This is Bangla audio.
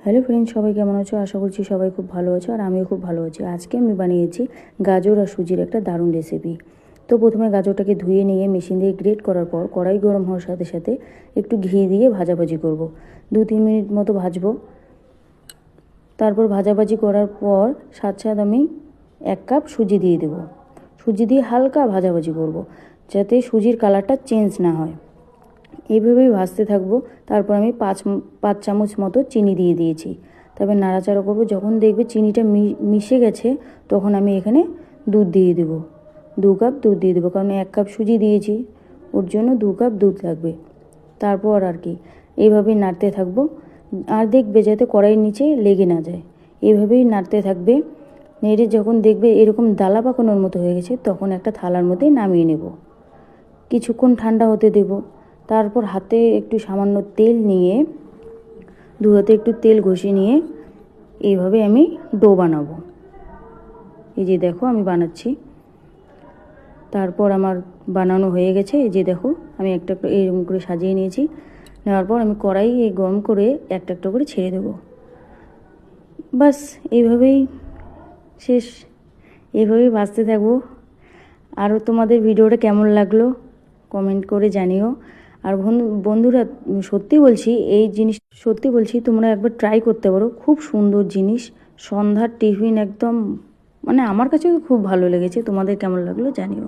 হ্যালো ফ্রেন্ডস, সবাই কেমন আছো? আশা করছি সবাই খুব ভালো আছো আর আমিও খুব ভালো আছি। আজকে আমি বানিয়েছি গাজর আর সুজির একটা দারুণ রেসিপি। তো প্রথমে গাজরটাকে ধুয়ে নিয়ে মেশিন দিয়ে গ্রেট করার পর কড়াই গরম হওয়ার সাথে সাথে একটু ঘি দিয়ে ভাজাভাজি করব। 2-3 মিনিট মতো ভাজবো। তারপর ভাজাভাজি করার পর সাথে আমি 1 কাপ সুজি দিয়ে দেবো। সুজি দিয়ে হালকা ভাজাভাজি করব, যাতে সুজির কালারটা চেঞ্জ না হয়। এইভাবেই ভাজতে থাকবো। তারপর আমি 5 চামচ মতো চিনি দিয়ে দিয়েছি। তারপর নাড়াচাড়া করবো। যখন দেখবে চিনিটা মিশে গেছে, তখন আমি এখানে দুধ দিয়ে দেবো। 2 কাপ দুধ দিয়ে দেবো, কারণ 1 কাপ সুজি দিয়েছি, ওর জন্য 2 কাপ দুধ লাগবে। তারপর আর কি এইভাবেই নাড়তে থাকবো। আর দেখবে যাতে কড়াইয়ের নিচে লেগে না যায়, এইভাবেই নাড়তে থাকবে। নেড়ে যখন দেখবে এরকম দালা পাকানোর মতো হয়ে গেছে, তখন একটা থালার মধ্যে নামিয়ে নেব। কিছুক্ষণ ঠান্ডা হতে দেব। তারপর হাতে একটু সামান্য তেল নিয়ে, 2 হাতে একটু তেল ঘষে নিয়ে এইভাবে আমি ডো বানাবো। এই যে দেখো আমি বানাচ্ছি। তারপর আমার বানানো হয়ে গেছে। এই যে দেখো আমি একটা এরকম করে সাজিয়ে নিয়েছি। নেওয়ার পর আমি কড়াই গরম করে একটা একটা করে ছেড়ে দেবো। বাস এইভাবেই শেষ। এইভাবেই ভাজতে থাকবো। আরও তোমাদের ভিডিওটা কেমন লাগলো কমেন্ট করে জানিও। আর বন্ধুরা, সত্যি বলছি তোমরা একবার ট্রাই করতে পারো। খুব সুন্দর জিনিস, সন্ধ্যার টিফিন একদম, মানে আমার কাছেও খুব ভালো লেগেছে। তোমাদের কেমন লাগলো জানিও।